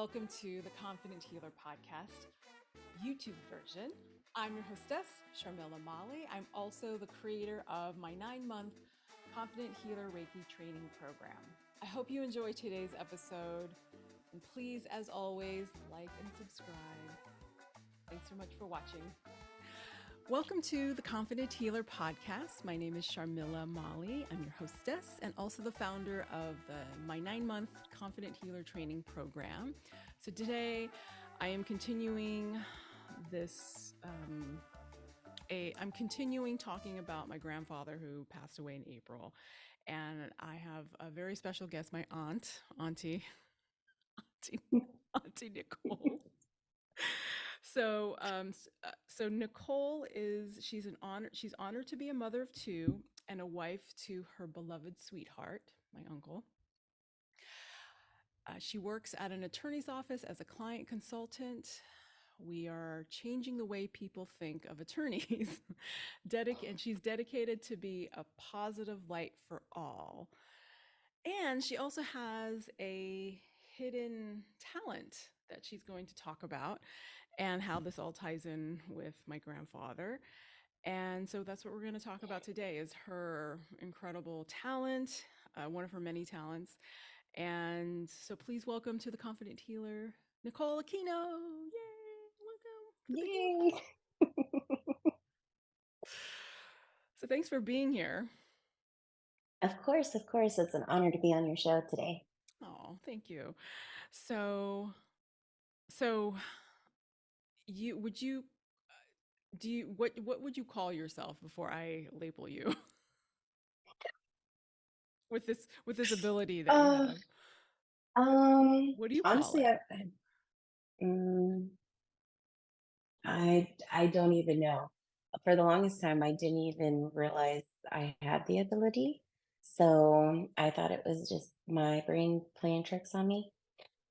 welcome to the Confident Healer Podcast YouTube version. I'm your hostess, Sharmila Mali. I'm also the creator of my 9-month Confident Healer Reiki Training program. I hope you enjoy today's episode, and please, as always, like and subscribe. Thanks so much for watching. Welcome to the Confident Healer Podcast. My name is Sharmila Mali. I'm your hostess and also the founder of my 9-month Confident Healer Training program. So today I am continuing this, I'm continuing talking about my grandfather who passed away in April. And I have a very special guest, my Auntie Nikol. So Nikol she's honored to be a mother of 2 and a wife to her beloved sweetheart, my uncle. She works at an attorney's office as a client consultant. We are changing the way people think of attorneys. And she's dedicated to be a positive light for all. And she also has a hidden talent that she's going to talk about and how this all ties in with my grandfather. And so that's what we're going to talk about today is her incredible talent, one of her many talents. And so please welcome to the Confident Healer, Nikol Aquino. Yay! Welcome. Yay! So thanks for being here. Of course. It's an honor to be on your show today. Oh, thank you. So what would you call yourself before I label you with this ability that you have? What do you call Honestly, it? I don't even know. For the longest time, I didn't even realize I had the ability. So I thought it was just my brain playing tricks on me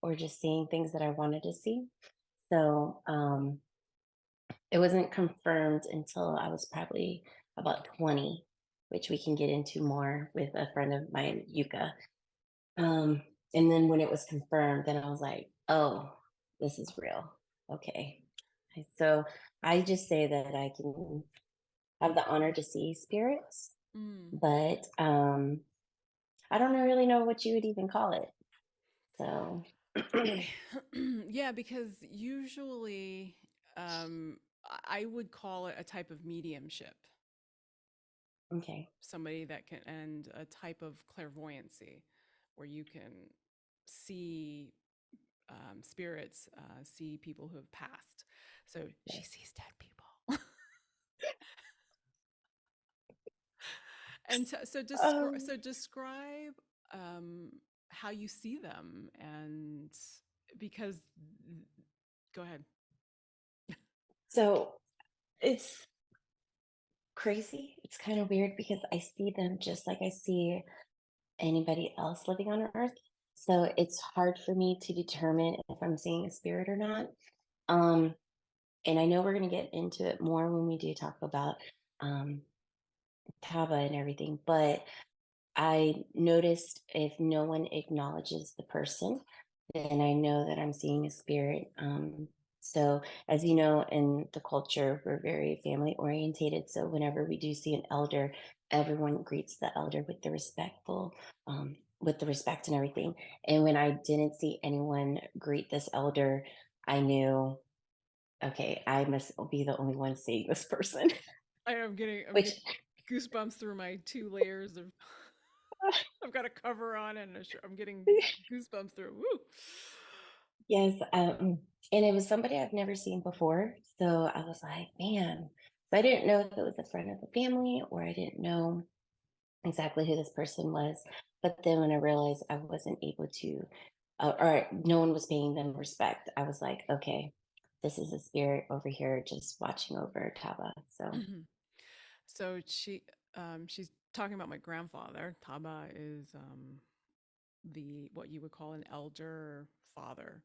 or just seeing things that I wanted to see. So it wasn't confirmed until I was probably about 20, which we can get into more with a friend of mine, Yuka. And then when it was confirmed, then I was like, oh, this is real. Okay. So I just say that I can have the honor to see spirits, but I don't really know what you would even call it. So Yeah, because usually I would call it a type of mediumship. okay. Somebody that can, and a type of clairvoyancy where you can see spirits, see people who have passed. So she Yes. sees dead people. And so describe how you see them, and because go ahead. So it's crazy. It's kind of weird because I see them just like I see anybody else living on earth. So it's hard for me to determine if I'm seeing a spirit or not. Um, and I know we're going to get into it more when we do talk about um, Taba and everything, but I noticed if no one acknowledges the person, then I know that I'm seeing a spirit. So, as you know, in the culture, we're very family orientated. So, whenever we do see an elder, everyone greets the elder with the with the respect and everything. And when I didn't see anyone greet this elder, I knew, okay, I must be the only one seeing this person. I'm getting Which goosebumps through my 2 layers of I've got a cover on and I'm getting goosebumps through. Woo. yes, and it was somebody I've never seen before. So I was like, man. So I didn't know if it was a friend of the family or I didn't know exactly who this person was. But then when I realized I wasn't able to, or no one was paying them respect, I was like, okay, this is a spirit over here just watching over Taba. So So she's talking about my grandfather. Taba is the what you would call an elder father.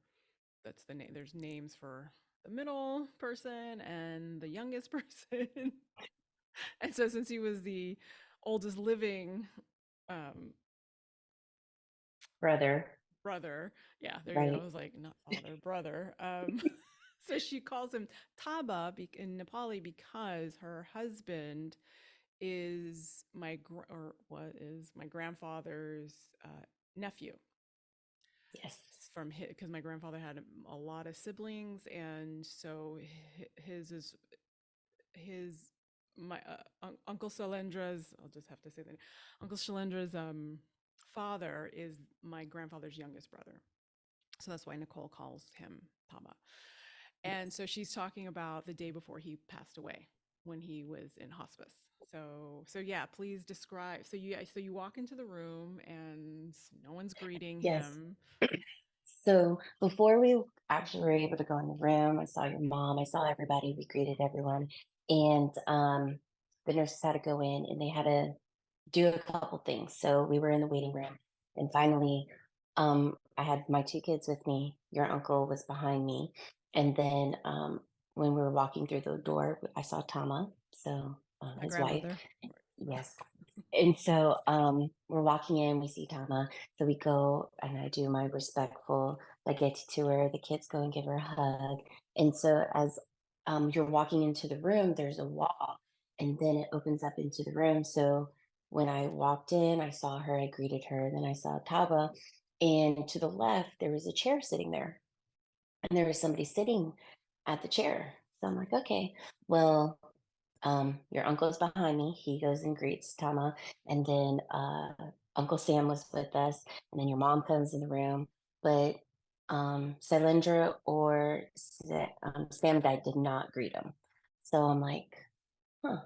That's the name. There's names for the middle person and the youngest person. And so since he was the oldest living brother. brother. Yeah, there you go. I right? was like, not father, brother. So she calls him Taba in Nepali because her husband is or what is my grandfather's nephew. Yes. From his, because my grandfather had a lot of siblings, and so his is his my Uncle Shalendra's. I'll just have to say that Uncle Shalendra's father is my grandfather's youngest brother. So that's why Nikol calls him Tama. And Yes. so she's talking about the day before he passed away when he was in hospice. So yeah, please describe. So you walk into the room and no one's greeting Yes. him. So before we actually were able to go in the room, I saw your mom, I saw everybody, we greeted everyone. And the nurses had to go in and they had to do a couple things. So we were in the waiting room. And finally, I had my two kids with me. Your uncle was behind me. And then when we were walking through the door, I saw Tama, so My his wife. grandmother. Yes. And so we're walking in, we see Tama. So we go and I do my respectful, I get to her, the kids go and give her a hug. And so as you're walking into the room, there's a wall and then it opens up into the room. So when I walked in, I saw her, I greeted her, then I saw Taba. And to the left, there was a chair sitting there. And there was somebody sitting at the chair. So I'm like, okay, well, your uncle's behind me. He goes and greets Tama, and then Uncle Sam was with us, and then your mom comes in the room. But Silendra or Sam Dad did not greet him. So I'm like, huh,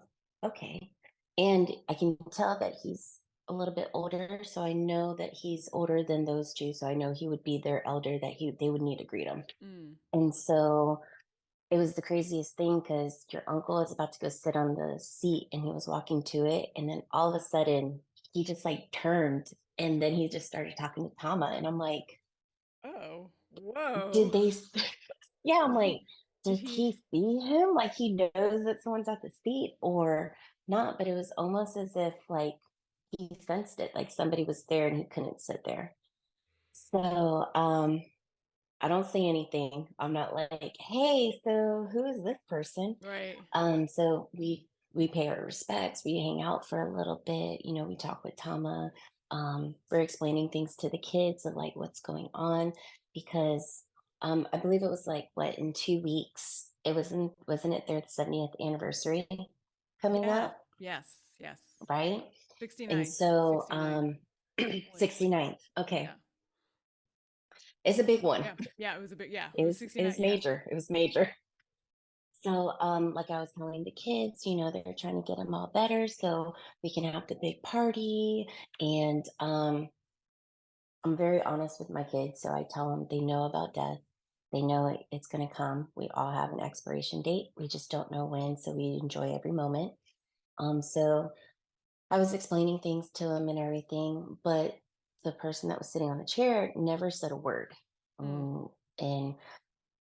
okay. And I can tell that he's a little bit older, so I know that he's older than those two. So I know he would be their elder that they would need to greet him. Mm. And so it was the craziest thing because your uncle is about to go sit on the seat and he was walking to it. And then all of a sudden, he just like turned and then he just started talking to Tama. And I'm like, Oh, did whoa. they? Yeah, I'm Did like, he? Did did he? he see him? Like he knows that someone's at the seat or not? But it was almost as if like he sensed it, like somebody was there and he couldn't sit there. So, I don't say anything. I'm not like, hey, so who is this person? Right. So we pay our respects. We hang out for a little bit. You know, we talk with Tama. We're explaining things to the kids of like what's going on because I believe it was like what in 2 weeks. It wasn't it their 70th anniversary coming Yeah. up, Yes. Yes. right? And 69. so 69. Like, 69th. Okay. yeah. It's a big one. Yeah. Yeah. It was a bit, yeah. It It was was 69. Yeah. major. It was major. So, like I was telling the kids, you know, they're trying to get them all better so we can have the big party. And I'm very honest with my kids. So I tell them they know about death. They know it's going to come. We all have an expiration date. We just don't know when. So we enjoy every moment. So I was explaining things to them and everything, but the person that was sitting on the chair never said a word. Mm. And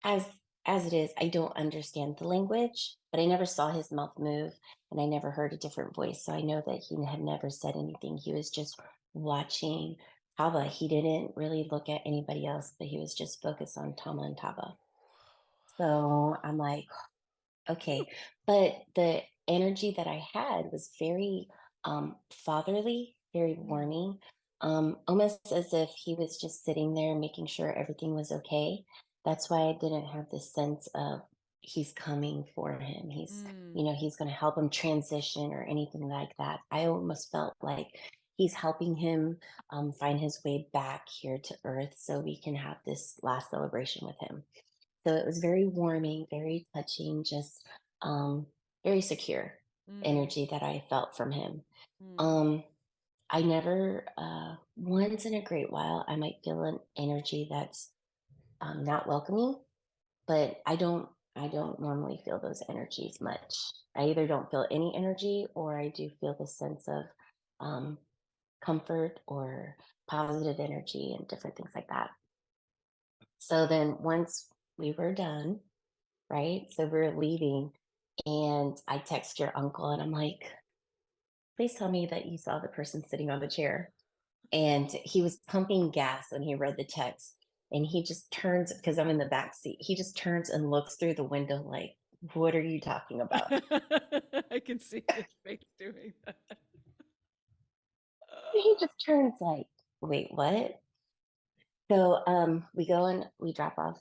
as as it is, I don't understand the language, but I never saw his mouth move and I never heard a different voice. So I know that he had never said anything. He was just watching Taba. He didn't really look at anybody else, but he was just focused on Tama and Taba. So I'm like, okay. But the energy that I had was very fatherly, very Mm. warming, almost as if he was just sitting there making sure everything was okay. That's why I didn't have this sense of he's coming for him. Mm. He's going to help him transition or anything like that. I almost felt like he's helping him find his way back here to earth so we can have this last celebration with him. So it was very warming, very touching, just um, very secure Mm. energy that I felt from him. Mm. Um, I never, once in a great while, I might feel an energy that's not welcoming, but I don't normally feel those energies much. I either don't feel any energy or I do feel the sense of um, comfort or positive energy and different things like that. So then once we were done, right? So we're leaving, and I text your uncle, and I'm like, please tell me that you saw the person sitting on the chair. and he was pumping gas when he read the text. And he just turns, because I'm in the back seat, he just turns and looks through the window like, what are you talking about? I can see his face doing that. He just turns like, wait, what? So we go and we drop off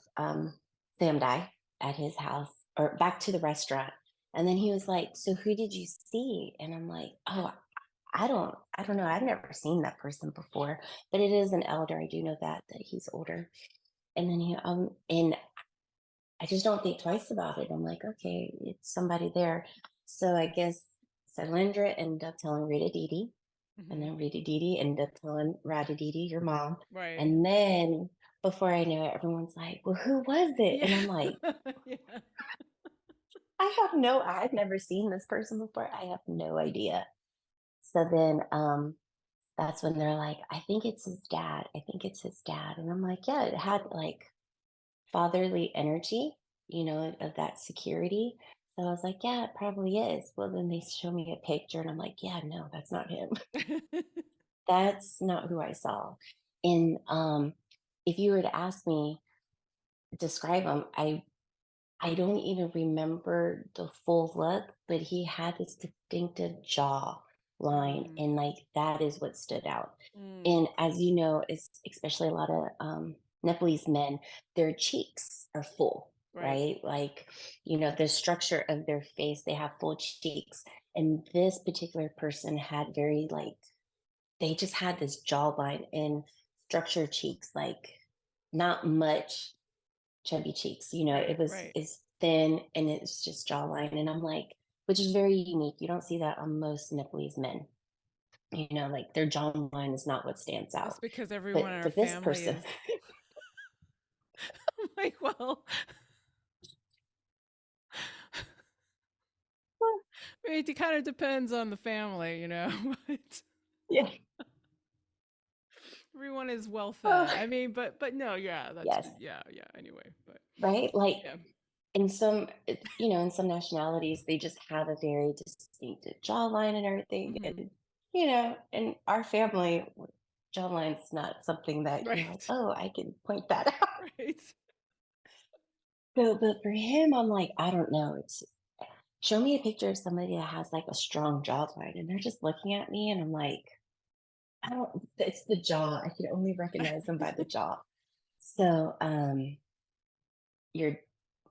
Sam Dye at his house or back to the restaurant. And then he was like, so who did you see? And I'm like, oh, I don't know. I've never seen that person before, but it is an elder. I do know that he's older. And then and I just don't think twice about it. I'm like, okay, it's somebody there. So I guess Salindra ended up telling Rita Didi, and Mhm. then Rita Didi ended up telling Rada Didi, your mom. Right. And then before I knew it, everyone's like, well, who was it? Yeah. And I'm like, Yeah. I've never seen this person before. I have no idea. So then that's when they're like, I think it's his dad. I think it's his dad. And I'm like, yeah, it had like fatherly energy, of that security. So I was like, yeah, it probably is. Well, then they show me a picture and I'm like, yeah, no, that's not him. That's not who I saw. And if you were to ask me, describe him, I don't even remember the full look, but he had this distinctive jaw line, Mm, and like that is what stood out. mm, And as you know, it's especially a lot of Nepalese men, their cheeks are full, right. right? Like, the structure of their face, they have full cheeks. And this particular person had very like they just had this jawline and structured cheeks, like not much chubby cheeks. Right. It was Right. it's thin and it's just jawline. And I'm like, which is very unique. You don't see that on most Nepalese men. Like their jawline is not what stands That's out. because everyone But in for our this family person, is I'm like, well, I mean, it kind of depends on the family, but yeah. everyone is well fed. Oh, I mean, but no, yeah, that's yes. yeah, yeah. Anyway, but Right. Like yeah. in some nationalities, they just have a very distinctive jawline and everything. Hmm. And, in our family, jawline's not something that you're like, Right. oh, I can point that out. Right. So, but for him, I'm like, I don't know. It's show me a picture of somebody that has like a strong jawline, and they're just looking at me, and I'm like, I don't. It's the jaw. I can only recognize them by the jaw. So, your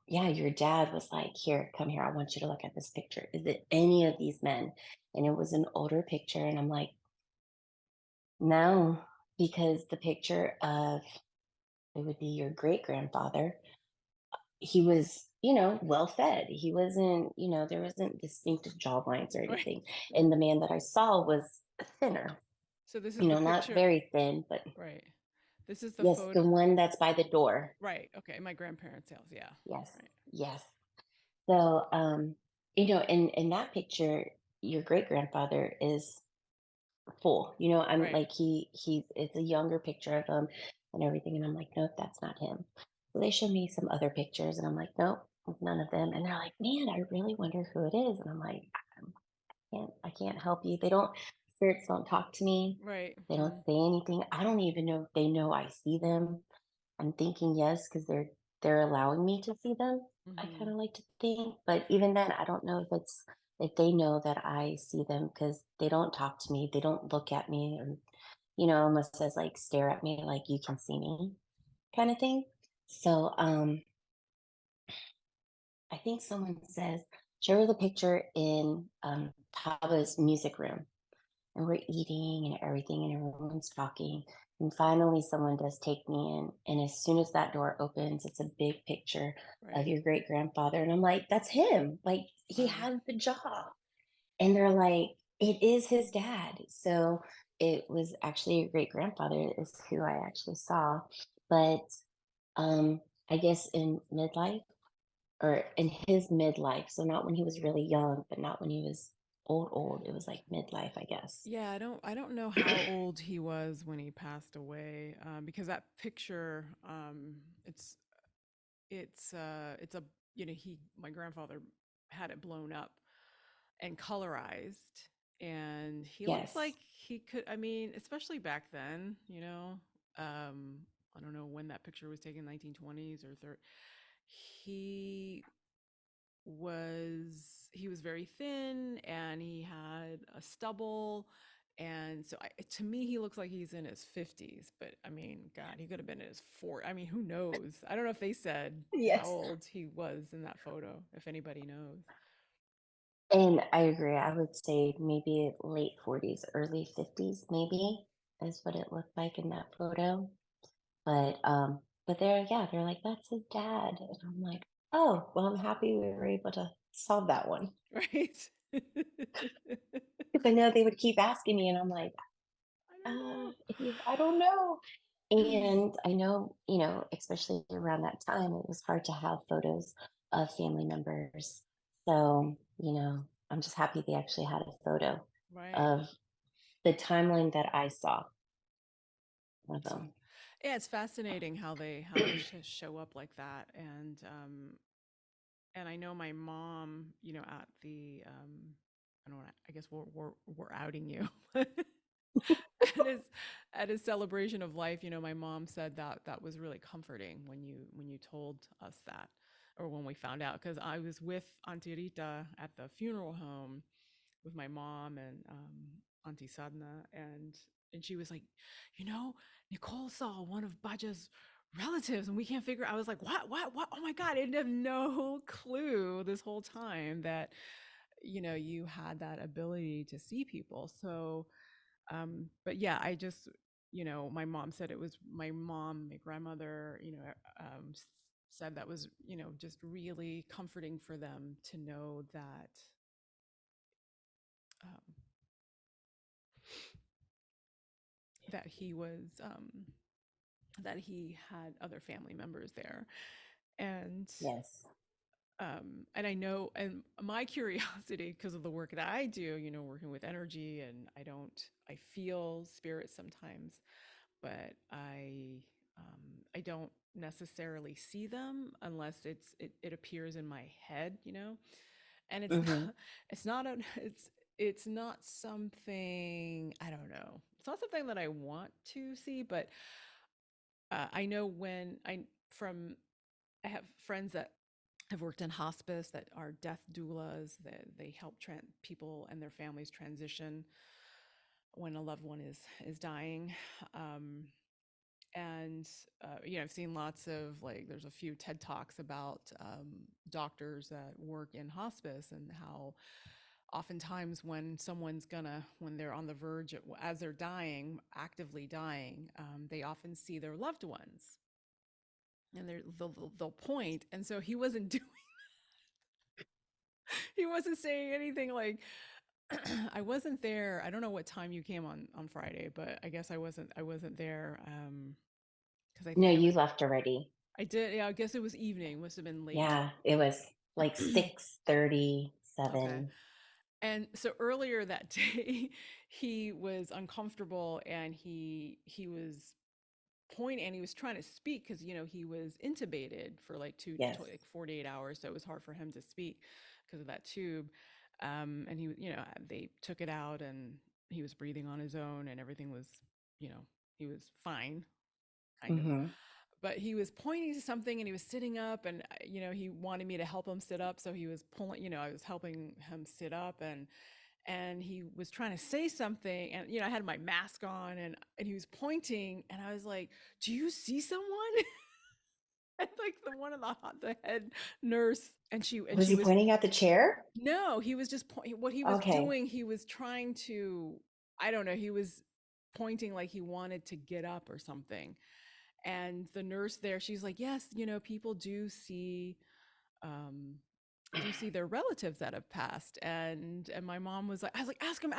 yeah, your dad was like, here, come here. I want you to look at this picture. Is it any of these men? And it was an older picture, and I'm like, no, because the picture of it would be your great grandfather. He was, well fed. He wasn't, there wasn't distinctive jawlines or Right. anything. And the man that I saw was thinner, So this is the not picture. very thin, but Right. This is the yes, photo. the one that's by the door. Right. Okay. My grandparents' house. Yeah. Yes, Right. yes. So, in that picture, your great grandfather is full. I'm Right. like it's a younger picture of him and everything, and I'm like, nope, that's not him. So they showed me some other pictures, and I'm like, nope, it's none of them. And they're like, man, I really wonder who it is. And I'm like, I can't help you. They don't spirits don't talk to me. Right. They don't Mm. say anything. I don't even know if they know I see them. I'm thinking yes, because they're allowing me to see them. I kind Hmm. of like to think, but even then, I don't know if they know that I see them because they don't talk to me. They don't look at me, or almost says like stare at me like you can see me, kind of thing. So I think someone says show her the picture in Taba's music room, and we're eating and everything, and everyone's talking. And finally, someone does take me in. And as soon as that door opens, it's a big picture of Right. your great grandfather. And I'm like, that's him. Like, he Wow. has the jaw. And they're like, it is his dad. So it was actually your great grandfather, is who I actually saw. But um, I guess in midlife, or in his midlife. So not when he was really young, but not when he was old, old. It was like midlife, I guess. Yeah, I don't know how old he was when he passed away, because that picture, it's a my grandfather had it blown up and colorized, and he looks like Yes. he could, I mean, especially back then, you know. I don't know when that picture was taken, 1920s or 30. He he was very thin, and he had a stubble, and so to me he looks like he's in his 50s, but I mean, god, he could have been in his 40s. I mean, who knows? I don't know if they said how Yes. old he was in that photo, if anybody knows. And I agree. I would say maybe late 40s, early 50s, maybe is what it looked like in that photo. But they're, yeah, they're like, that's his dad. And I'm like, oh, well, I'm happy we were able to solve that one. Right. I Because I know they would keep asking me, and I'm like, don't know. yeah, I don't know. And I know, especially around that time, it was hard to have photos of family members. So, I'm just happy they actually had a photo Right. of the timeline that I saw of It's them. Yeah, it's fascinating how they show up like that, and I know my mom, at the I don't know, I guess we're outing you. at his at his celebration of life, my mom said that that was really comforting when you told us that, or when we found out, because I was with Auntie Rita at the funeral home with my mom and Auntie Sadna, and she was like, Nicole saw one of Baja's relatives, and we can't figure. I was like, what? Oh my god! I didn't have no clue this whole time that you had that ability to see people. So, but yeah, I just, my mom said it was my mom, my grandmother, said that was, just really comforting for them to know that. Um, that he was that he had other family members there, and Yes. and I know, and my curiosity, because of the work that I do, working with energy, and I feel spirits sometimes, but I don't necessarily see them unless it appears in my head, and it's Hmm. not it's not a it's not something, I don't know, it's not something that I want to see, but I know when I have friends that have worked in hospice, that are death doulas, that they help people and their families transition when a loved one is dying. Um, and I've seen lots of, like, there's a few TED talks about doctors that work in hospice, and how oftentimes when they're on the verge as they're dying, actively dying, they often see their loved ones, and they'll point. And so he wasn't doing he wasn't saying anything like, I wasn't there. I don't know what time you came on Friday, but I guess I wasn't there, because I No, think you left already. I did. Yeah, I guess it was evening. Must have been late. Yeah, it was like 6:30, Okay. 7. And so earlier that day, he was uncomfortable, and he was pointing, and he was trying to speak, because he was intubated for like Yes. like 48 hours, so it was hard for him to speak because of that tube. And they took it out, and he was breathing on his own, and everything was, you know, he was fine, kind of. Hmm. But he was pointing to something, and he was sitting up, and he wanted me to help him sit up, so he was pulling, I was helping him sit up, and he was trying to say something, and I had my mask on, and he was pointing, and I was like, do you see someone? And like the one of the head nurse, and she and Was she he was pointing at the chair? no, he was just what he was Okay. doing, he was trying to, I don't know, he was pointing like he wanted to get up or something. And the nurse there, she's like, yes, people um do see their relatives that have passed. And my mom was like, I was like, ask him,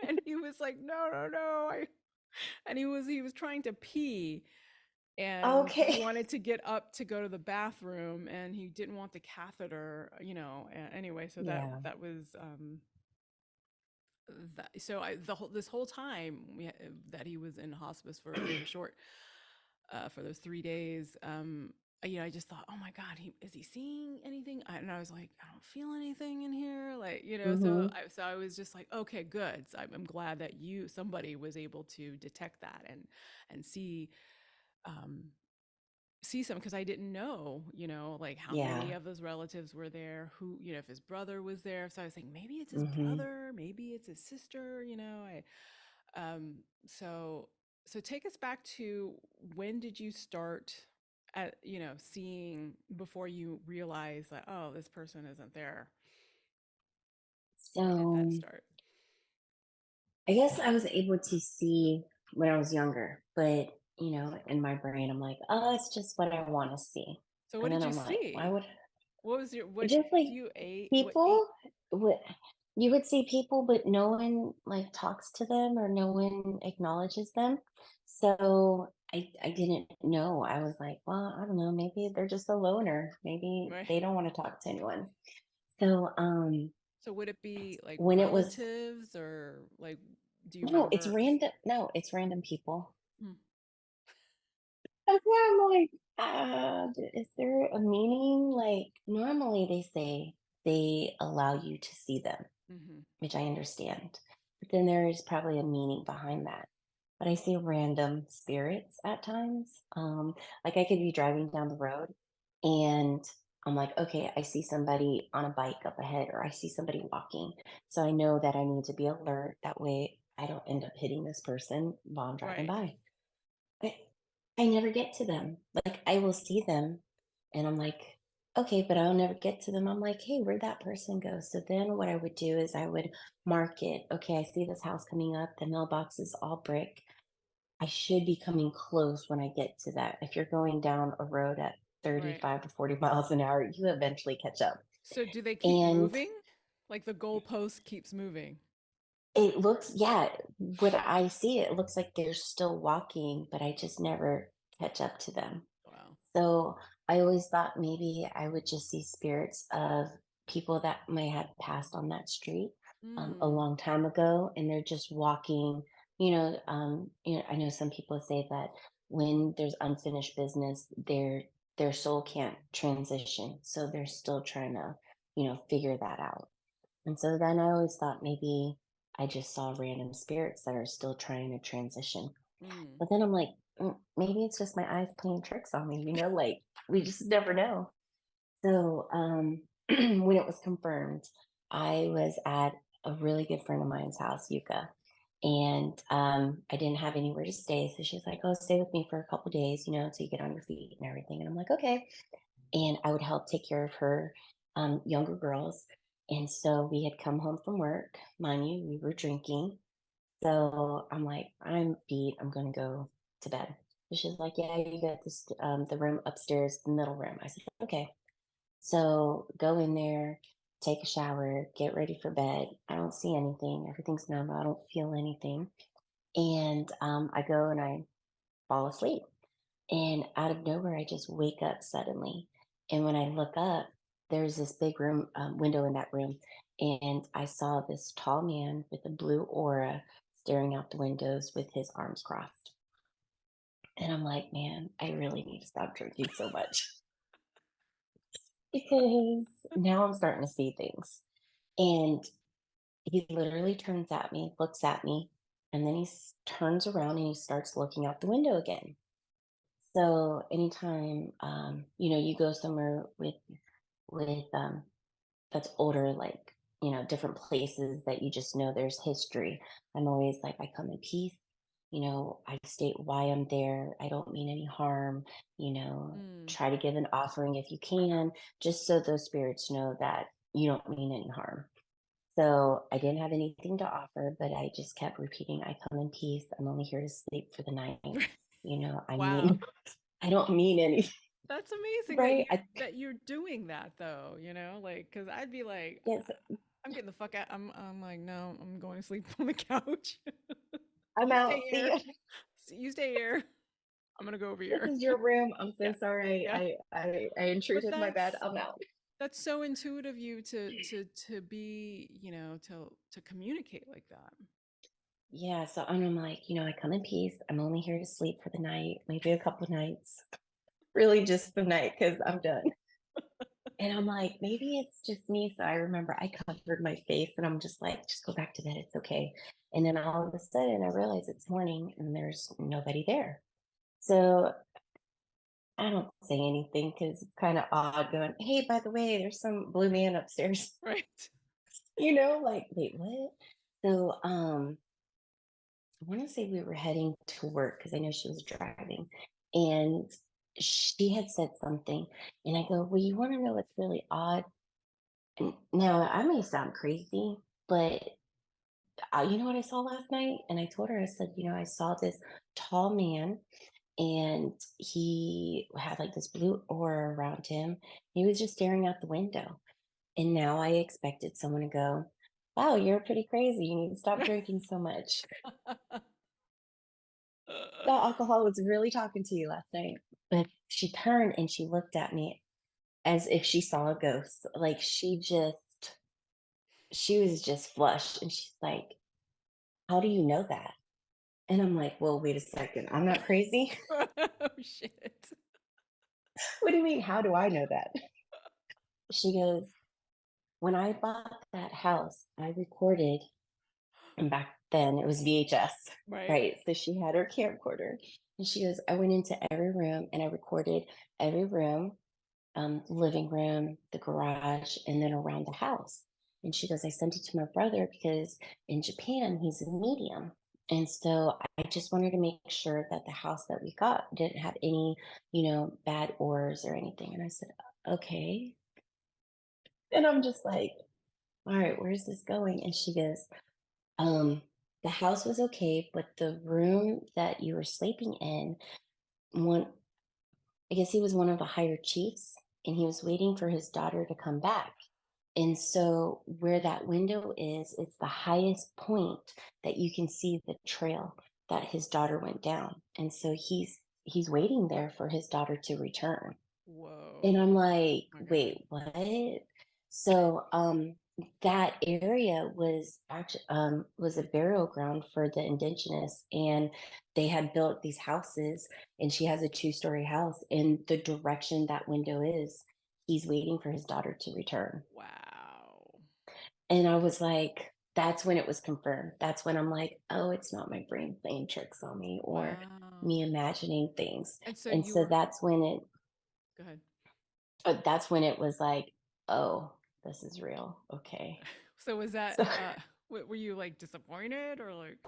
and he was like, no, no, no. And he was trying to pee, and he Okay. wanted to get up to go to the bathroom, and he didn't want the catheter, anyway. So that Yeah. that was that so I the whole this whole time that he was in hospice for short, for those 3 days, I just thought, oh my God, is he seeing anything? And I was like, I don't feel anything in here. Like, Mm-hmm. so I was just like, okay, good. So I'm glad that somebody was able to detect that and um, see some, because I didn't know, like how many Yeah. of his relatives were there, who, if his brother was there. So I was thinking maybe it's his Mm-hmm. brother, maybe it's his sister, um, so take us back to, when did you start at, seeing, before you realize that, oh, this person isn't there? When did that So start? I guess I was able to see when I was younger, but in my brain, I'm like, oh, it's just what I want to see. So what And then did you I'm like, why see? would What was your, what just like do you ate what eat? people would you would see people, but no one like talks to them or no one acknowledges them. So I didn't know. I was like, well, I don't know, maybe they're just a loner. Maybe Right. they don't want to talk to anyone. So So would it be like when it was relatives, or like, do you no, it's remember? random. No, it's random people. Hmm. That's why I'm like, is there a meaning? Like, normally they say they allow you to see them, Mm-hmm. which I understand. But then there is probably a meaning behind that. But I see random spirits at times. Like I could be driving down the road and I'm like, okay, I see somebody on a bike up ahead, or I see somebody walking. So I know that I need to be alert. That way I don't end up hitting this person while I'm driving Right. by. I, I never get to them. Like I will see them and I'm like, okay, but I'll never get to them. I'm like, hey, where'd that person go? So then what I would do is I would mark it. Okay, I see this house coming up. The mailbox is all brick. I should be coming close when I get to that. If you're going down a road at Right. 35 to 40 miles an hour, you eventually catch up. So do they keep And moving? Like the goalpost keeps moving? it looks, yeah, when I see it, it looks like they're still walking, but I just never catch up to them. Wow. So I always thought maybe I would just see spirits of people that may have passed on that street a Mm. long time ago, and they're just walking. I know some people say that when there's unfinished business, their soul can't transition, so they're still trying to, figure that out. And so then I always thought maybe I just saw random spirits that are still trying to transition. Mm. But then I'm like, maybe it's just my eyes playing tricks on me, like we just never know. So when it was confirmed, I was at a really good friend of mine's house, Yuka, and I didn't have anywhere to stay. So she's like, oh, stay with me for a couple days, till you get on your feet and everything. And I'm like, okay. And I would help take care of her younger girls. And so we had come home from work. Mind you, we were drinking. So I'm like, I'm beat. I'm going to go to bed. So she's like, yeah, you got this, the room upstairs, the middle room. I said, okay. So go in there, take a shower, get ready for bed. I don't see anything. Everything's normal. I don't feel anything. And I go and I fall asleep. And out of nowhere, I just wake up suddenly. And when I look up, there's this big room window in that room. And I saw this tall man with a blue aura staring out the windows with his arms crossed. And I'm like, man, I really need to stop drinking so much because now I'm starting to see things. And he literally turns at me, looks at me, and then turns around and he starts looking out the window again. So anytime you go somewhere with that's older, like different places that you just know there's history, I'm always like, I come in peace. I state why I'm there. I don't mean any harm. Mm. Try to give an offering if you can, just so those spirits know that you don't mean any harm. So I didn't have anything to offer, but I just kept repeating, I come in peace. I'm only here to sleep for the night. I Wow. mean, I don't mean anything, That's amazing that right? you're doing that, though, like, cuz I'd be like, Yes, I'm getting the fuck out. I'm like, no, I'm going to sleep on the couch. I'm You stay out. See here. ya. You stay here. I'm going to go over This here. is your room. I'm so Yeah. sorry. Yeah. I But intruded my bed. I'm out. that's so intuitive of you to be, to communicate like that. Yeah, so I'm like, I come in peace. I'm only here to sleep for the night, maybe a couple nights. really just the night because I'm done. And I'm like, maybe it's just me. So I remember I covered my face and I'm just like, just go back to bed. It's okay. And then all of a sudden I realize it's morning and there's nobody there. So I don't say anything because it's kind of odd going, hey, by the way, there's some blue man upstairs. Right. Like, wait, what? So I want to say we were heading to work because I know she was driving. And she had said something. And I go, well, you want to know what's really odd? Now, I may sound crazy, but you know what I saw last night? And I told her, I said, I saw this tall man and he had like this blue aura around him. He was just staring out the window. And now I expected someone to go, wow, you're pretty crazy. You need to stop drinking so much. The alcohol was really talking to you last night. But she turned and she looked at me as if she saw a ghost. Like she was just flushed. And she's like, how do you know that? And I'm like, well, wait a second. I'm not crazy. Oh, shit. What do you mean? How do I know that? She goes, when I bought that house, I recorded, and back then it was VHS, Right. right? So she had her camcorder. And she goes, I went into every room and I recorded every room, living room, the garage, and then around the house. And she goes, I sent it to my brother because in Japan, he's a medium. And so I just wanted to make sure that the house that we got didn't have any, bad ores or anything. And I said, okay. And I'm just like, all right, where's this going? And she goes, um, the house was okay, but the room that you were sleeping in, one, I guess he was one of the higher chiefs, and he was waiting for his daughter to come back. And so where that window is, it's the highest point that you can see the trail that his daughter went down. And so he's waiting there for his daughter to return. And Whoa. I'm like, Okay. wait, what? So that area was actually was a burial ground for the indigenous, and they had built these houses, and she has a two-story house, and the direction that window is, he's waiting for his daughter to return. Wow. And I was like, that's when it was confirmed. That's when I'm like, oh, it's not my brain playing tricks on me or Wow. me imagining things. And so And you so were, go ahead. that's when it was like, oh, this is real. Okay. So was that, So were you like disappointed or like,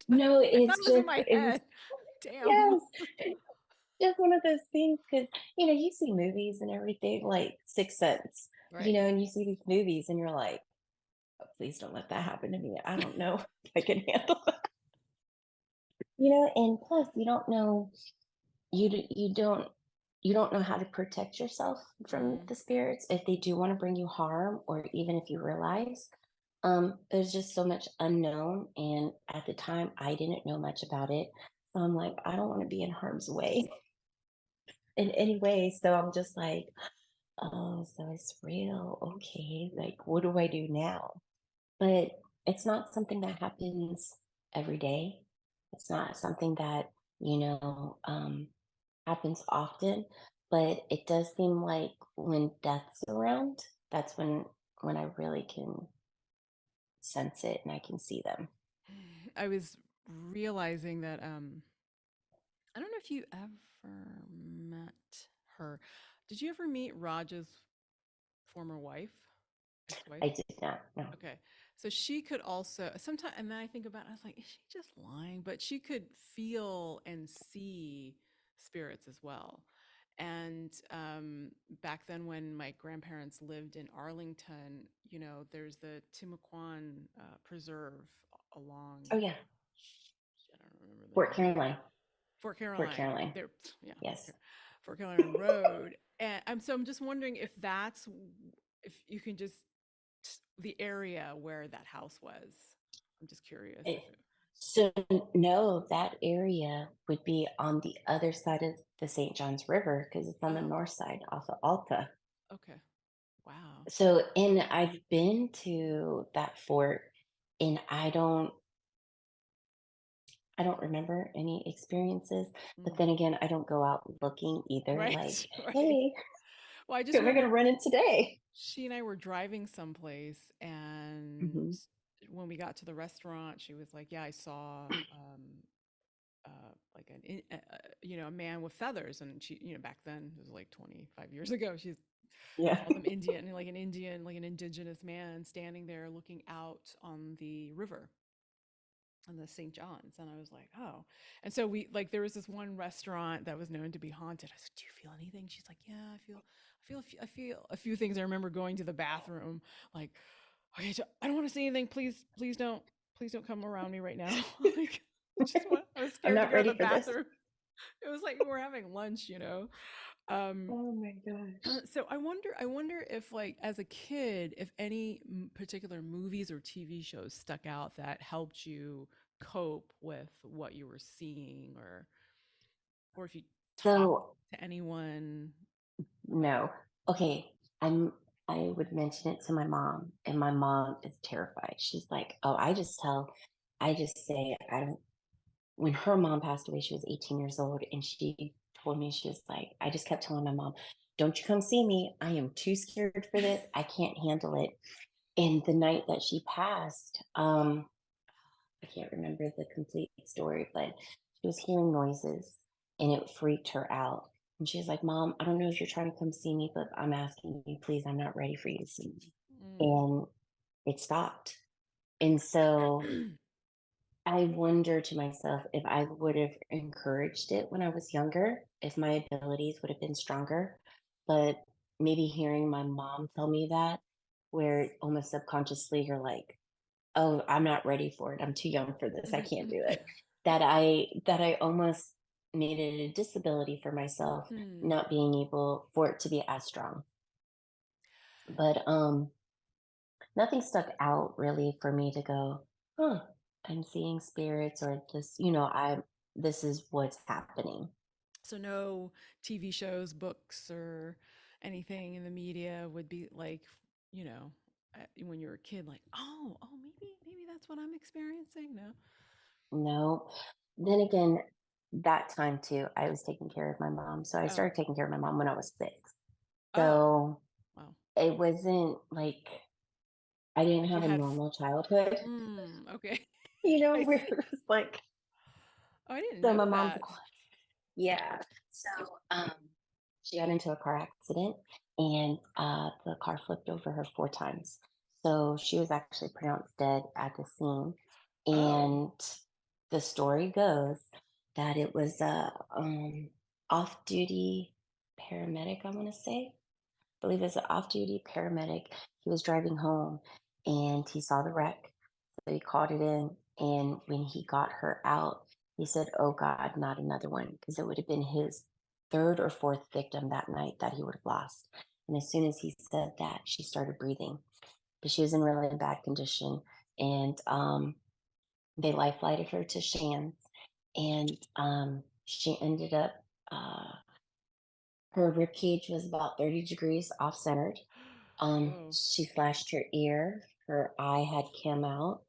no, I thought it's it was in just, my it was, head. Damn. yes, it's just one of those things because, you see movies and everything like Sixth Sense, Right. and you see these movies and you're like, oh, please don't let that happen to me. I don't know if I can handle it. And plus you don't know, you don't know how to protect yourself from Mm. the spirits if they do want to bring you harm, or even if you realize there's just so much unknown, and at the time I didn't know much about it, so I'm like, I don't want to be in harm's way in any way. So I'm just like, oh, so it's real. Okay, like what do I do now? But it's not something that happens every day. It's not something that you know um happens often, but it does seem like when death's around, that's when I really can sense it and I can see them. I was realizing that I don't know if you ever met her. Did you ever meet Raj's former wife, ex-wife? I did not know. Okay. So she could also sometimes, and then I think about it, I was like, is she just lying? But she could feel and see spirits as well. And back then, when my grandparents lived in Arlington, there's the Timucuan Preserve along, Oh yeah, I don't remember the Fort name. Caroline. Fort Fort Caroline. Caroline. There, yeah, Yes. Fort Caroline Road. And I'm just wondering if you can just the area where that house was. I'm just curious if It, it. so no, that area would be on the other side of the St. Johns River because it's on the Oh, north side off of Alta. okay. Wow. So, and I've been to that fort, and I don't remember any experiences, but Mm. then again, I don't go out looking either. Like, Right, right. hey, Well, I who just am I going to remember run in today? she and I were driving someplace, and Hmm. when we got to the restaurant, she was like, "Yeah, I saw like a man with feathers." And she, back then, it was like 25 years ago. She Yeah. called him Indian, like an Indian, like an indigenous man standing there looking out on the river on the St. John's. And I was like, oh. And so there was this one restaurant that was known to be haunted. I said, do you feel anything? She's like, yeah, I feel a few things. I remember going to the bathroom, like, okay, I don't want to see anything. Please don't come around me right now. Like, I was I'm scared to not go to ready the for this. bathroom. It was like we're having lunch. Um, Oh my gosh. so I wonder if, like, as a kid, if any particular movies or TV shows stuck out that helped you cope with what you were seeing, or if you talked So, to anyone about. no. Okay. I would mention it to my mom, and my mom is terrified. She's like, oh, I just say, I don't. When her mom passed away, she was 18 years old, and she told me, she was like, I just kept telling my mom, don't you come see me. I am too scared for this. I can't handle it. And the night that she passed, I can't remember the complete story, but she was hearing noises and it freaked her out. And she was like, Mom, I don't know if you're trying to come see me, but I'm asking you, please, I'm not ready for you to see me. Mm. And it stopped. And so I wonder to myself if I would have encouraged it when I was younger, if my abilities would have been stronger. But maybe hearing my mom tell me that, where almost subconsciously you're like, oh, I'm not ready for it. I'm too young for this. I can't do it. That I almost made it a disability for myself, Hmm. not being able for it to be as strong. But nothing stuck out really for me to go, huh, I'm seeing spirits or this, this is what's happening. So no TV shows, books, or anything in the media would be like, when you're a kid, like, oh, maybe that's what I'm experiencing. No. No. Then again, that time too, I was taking care of my mom. So I Oh. started taking care of my mom when I was 6. Oh. So Wow. it wasn't like I didn't Like you have a had. normal childhood, Okay. I where see. it was like, Oh, I didn't so know my mom's that. yeah. So she got into a car accident and the car flipped over her 4 times. So she was actually pronounced dead at the scene. Oh. And the story goes that it was a off duty paramedic, I want to say. I believe it was an off duty paramedic. He was driving home and he saw the wreck. So he called it in. And when he got her out, he said, oh God, not another one. Because it would have been his third or fourth victim that night that he would have lost. And as soon as he said that, she started breathing. But she was in really bad condition. And they life flighted her to Shands. And she ended up, her rib cage was about 30 degrees off centered. Whoa. She slashed her ear. Her eye had come out.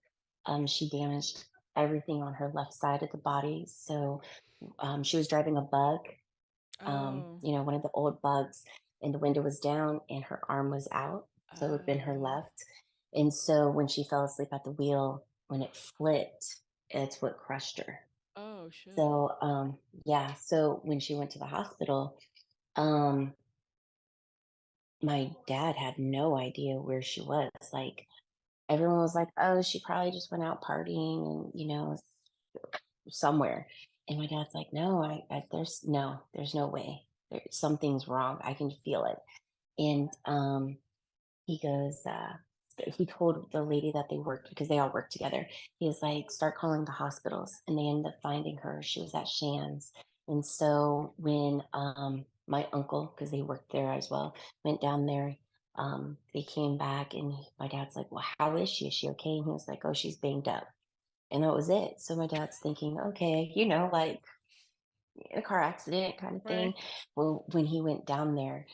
She damaged everything on her left side of the body. So she was driving a bug, Oh. one of the old bugs, and the window was down and her arm was out. So it would have been her Oh. left. And so when she fell asleep at the wheel, when it flipped, it's what crushed her. Oh, shit. So yeah, so when she went to the hospital, um, my dad had no idea where she was. Like everyone was like, "Oh, she probably just went out partying and somewhere." And my dad's like, "No, there's no way. Something's wrong. I can feel it." And he goes, he told the lady that they worked because they all worked together. He was like, start calling the hospitals, and they ended up finding her. She was at Shands, and so when my uncle, because they worked there as well, went down there. They came back, and my dad's like, "Well, how is she? Is she okay?" And he was like, "Oh, she's banged up," and that was it. So my dad's thinking, okay, like a car accident kind of Right. thing. Well, when he went down there,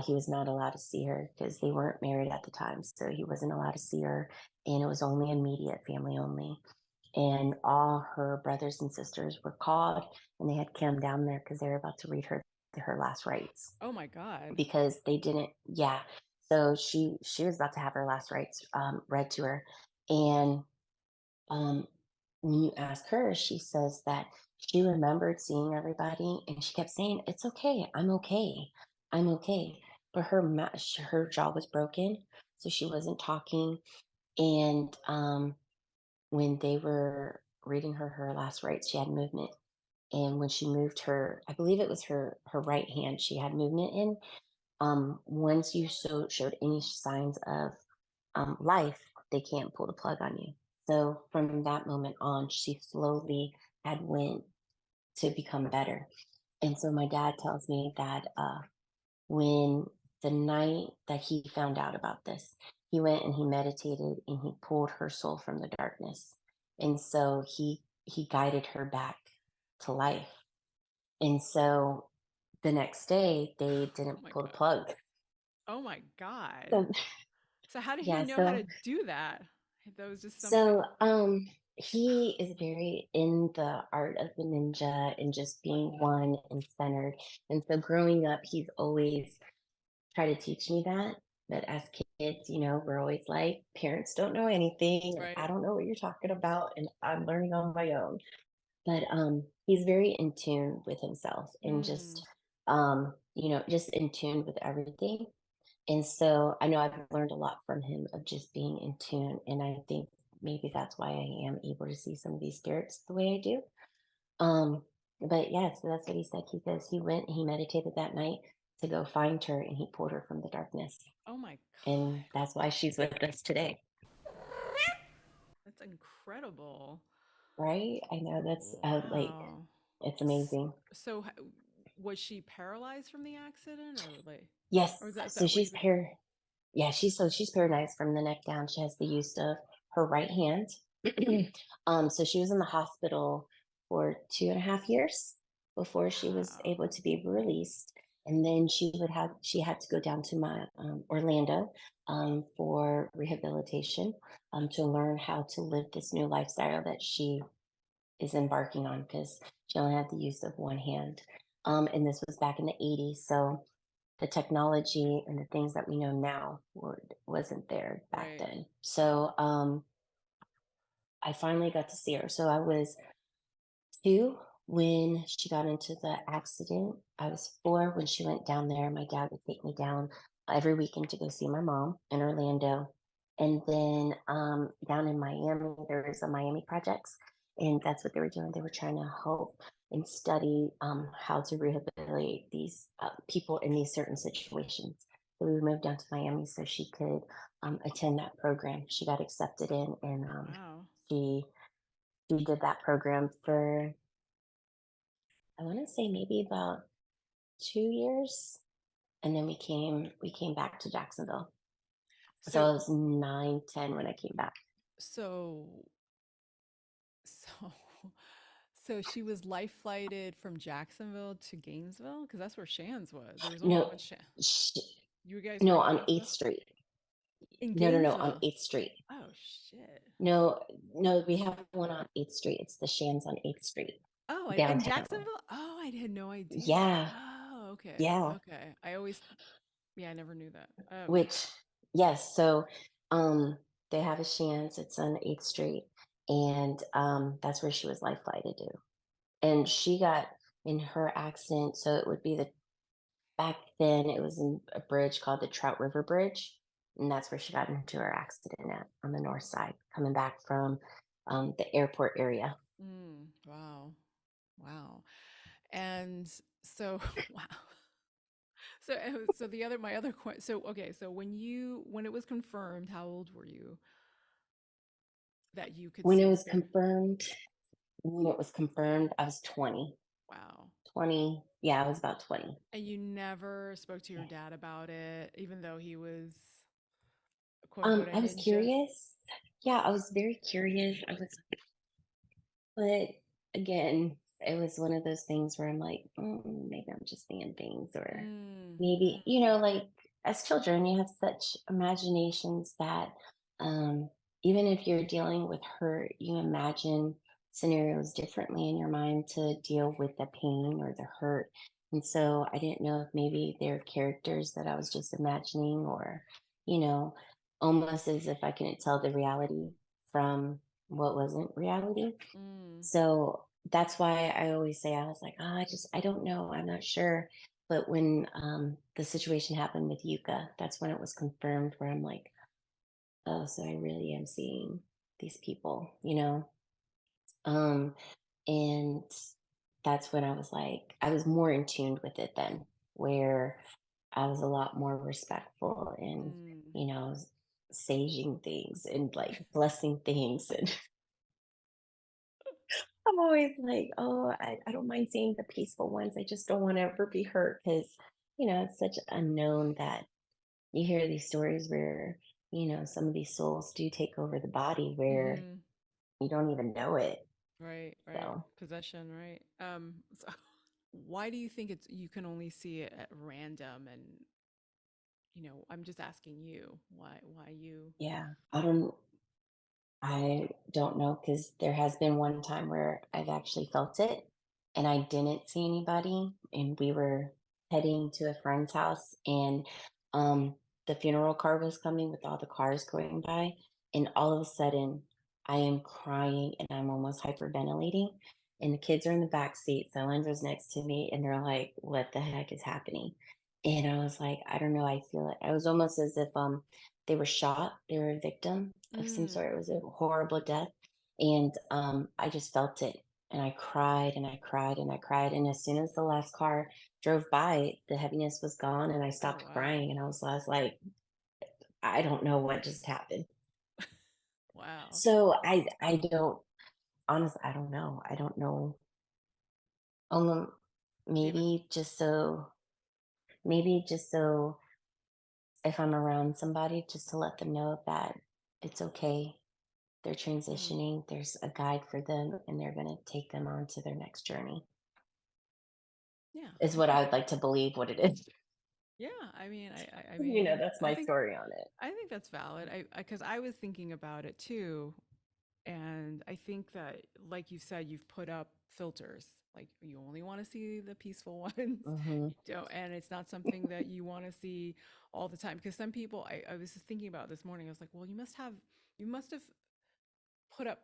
he was not allowed to see her because they weren't married at the time. So he wasn't allowed to see her. And it was only immediate family only. and all her brothers and sisters were called, and they had come down there because they were about to read her last rites Oh my God. because they didn't. Yeah, so she was about to have her last rites read to her, and um, when you ask her, she says that she remembered seeing everybody, and she kept saying, "It's okay, I'm okay, I'm okay." But her jaw was broken, so she wasn't talking, and when they were reading her last rites, she had movement. And when she moved her, I believe it was her right hand, she had movement in. Once you showed any signs of life, they can't pull the plug on you. So from that moment on, she slowly had went to become better. And so my dad tells me that when the night that he found out about this, he went and he meditated and he pulled her soul from the darkness. And so he guided her back to life. And so the next day they Oh didn't my pull the God. plug. Oh my God. So So how did he yeah, know how to do that? That was just something. so he is very in the art of the ninja and just being one and centered. And so growing up, he's always try to teach me that. But as kids, we're always like, parents don't know anything, or I Right. don't know what you're talking about, and I'm learning on my own. But he's very in tune with himself and Mm. just, just in tune with everything. And so I know I've learned a lot from him of just being in tune. And I think maybe that's why I am able to see some of these spirits the way I do. Um, but yeah, so that's what he said. He says he went and he meditated that night to go find her and he pulled her from the darkness. Oh my And God. that's why she's with us today. That's incredible. Right? I know that's like, Wow. it's S- amazing. So was she paralyzed from the accident or like, Yes. or is So that what she's you've been? yeah, she's paralyzed from the neck down. She has the use of her right hand. So she was in the hospital for 2.5 years before she was Wow. able to be released. And then she had to go down to my Orlando for rehabilitation to learn how to live this new lifestyle that she is embarking on because she only had the use of one hand. And this was back in the 80s. So the technology and the things that we know now wasn't there back Right. then. So I finally got to see her. So I was 2 when she got into the accident. I was 4 when she went down there. My dad would take me down every weekend to go see my mom in Orlando. And then down in Miami, there was a Miami Projects, and that's what they were doing. They were trying to help and study how to rehabilitate these people in these certain situations. So we moved down to Miami so she could attend that program. She got accepted in, and Wow. she she did that program for, I want to say, maybe about 2 years, and then we came back to Jacksonville. So So I was 9, 10 when I came back. so so so she was life flighted from Jacksonville to Gainesville because that's where Shan's was. There was only No, one Shan. sh- You guys were no, in on Gainesville? Eighth Street. In No, no, no, on Gainesville. Eighth Street. Oh shit. No, no, we have one on Eighth Street. It's the Shands on Eighth Street Oh, in downtown. Jacksonville? Oh, I had no idea. Yeah, Oh, okay. yeah. Okay. I always, yeah, I never knew that. Okay. Which, yes, so um, they have a Shands. It's on Eighth Street, and that's where she was life flighted to. And she got in her accident, so it would be the back then it was in a bridge called the Trout River Bridge, and that's where she got into her accident at on the north side, coming back from the airport area. Wow. Wow. And so, wow. So the other, my other question, so, okay. So when it was confirmed, how old were you that you could When it see was spirit? confirmed, when it was confirmed, I was 20. Wow. 20, yeah, I was about 20. And you never spoke to your dad about it, even though he was quote unquote a I was ninja? curious. Yeah, I was very curious. But again, it was one of those things where I'm like, maybe I'm just seeing things, or Mm, maybe, mm, like as children, you have such imaginations that, um, even if you're dealing with hurt, you imagine scenarios differently in your mind to deal with the pain or the hurt. And so I didn't know if maybe they're characters that I was just imagining, or, you know, almost as if I couldn't tell the reality from what wasn't reality. Mm, So that's why I always say, I was like, oh, I don't know. I'm not sure. But when the situation happened with Yuka, that's when it was confirmed, where I'm like, oh, so I really am seeing these people, you know? Um, and that's when I was like, I was more in tune with it then, where I was a lot more respectful and, mm. you know, saging things and like blessing things. And I'm always like, oh, I don't mind seeing the peaceful ones. I just don't want to ever be hurt because, it's such unknown that you hear these stories where, some of these souls do take over the body where Mhm. you don't even know it. Right, right. So, Possession, right? So why do you think it's you can only see it at random and I'm just asking you why you yeah, I don't know, because there has been one time where I've actually felt it and I didn't see anybody, and we were heading to a friend's house, and um the funeral car was coming with all the cars going by, and all of a sudden I am crying and I'm almost hyperventilating, and the kids are in the back seat. So Lendra's next to me and they're like, what the heck is happening? And I was like, I don't know, I feel it. I was almost as if they were shot, they were a victim of some mm. sort. It was a horrible death. And I just felt it. And I cried and I cried and I cried. And as soon as the last car drove by, the heaviness was gone and I Oh stopped wow. crying. And I was like, I don't know what just happened. Wow. So I don't, honestly, I don't know. I don't know. Um, Do you have maybe just so if I'm around somebody, just to let them know that it's okay. They're mm, transitioning. There's a guide for them, and they're going to take them on to their next journey. yeah, Is I what think I would like to believe what it is. yeah, I mean That's I my think story on it. I think that's valid. Because I was thinking about it too. And I think that, like you said, you've put up filters. Like you only want to see the peaceful ones. Hmm. You don't, and it's not something that you want to see all the time. Because some people, I was just thinking about this morning. I was like, well, you must have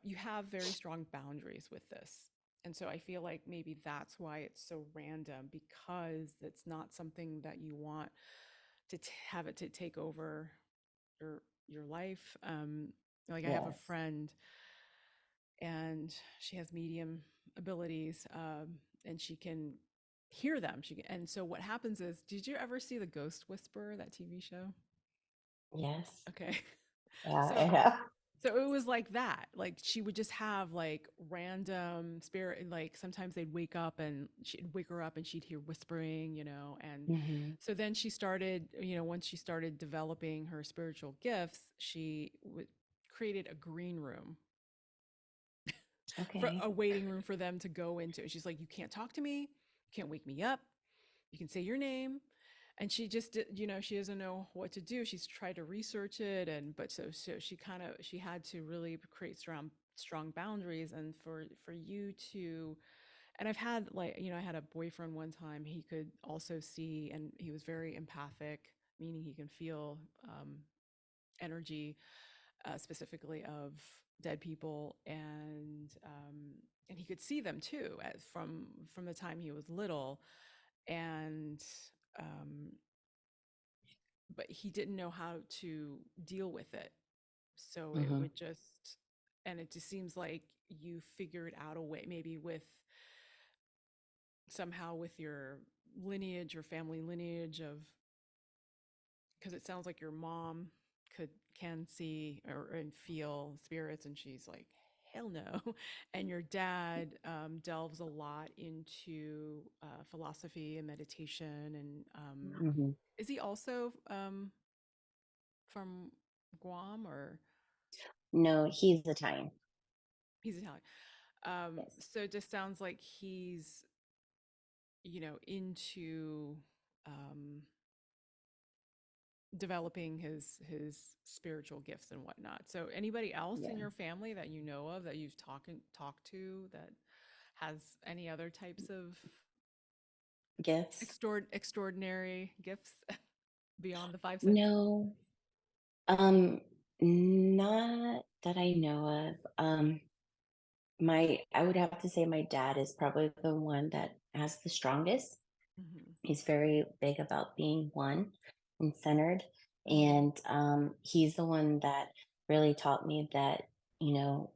you have very strong boundaries with this. And so I feel like maybe that's why it's so random, because it's not something that you want have it to take over your life. Like I have a Yes. friend and she has medium abilities, and she can hear them. And so what happens is, did you ever see the Ghost Whisperer, that TV show? Yes. Okay. Yeah, I so have. so it was like that. Like she would just have like random spirit, like sometimes they'd wake up and she'd wake her up and she'd hear whispering, and Hmm. so then she started, once she started developing her spiritual gifts, she created a green room, for Okay. a waiting room for them to go into. She's like, you can't talk to me, you can't wake me up, you can say your name. And she just she doesn't know what to do. She's tried to research it, and but so she had to really create strong boundaries. And for you to, and I've had, like, I had a boyfriend one time, he could also see, and he was very empathic, meaning he can feel energy, specifically of dead people, and he could see them too, from the time he was little. And um, but he didn't know how to deal with it, so it Hmm. would just, and it just seems like you figured out a way, maybe with somehow with your lineage or family lineage of, because it sounds like your mom can see or and feel spirits, and she's like, hell no. And your dad delves a lot into philosophy and meditation, and Hmm. is he also from Guam, or No, he's Italian. he's Italian? Yes. So it just sounds like he's into um, developing his spiritual gifts and whatnot. So anybody else in Yeah. your family that you know of that you've talked to that has any other types of Gifts? extraordinary gifts beyond the five senses? No, um, not that I know of. I would have to say my dad is probably the one that has the strongest. Hmm. He's very big about being one and centered. Hmm. And he's the one that really taught me that, you know,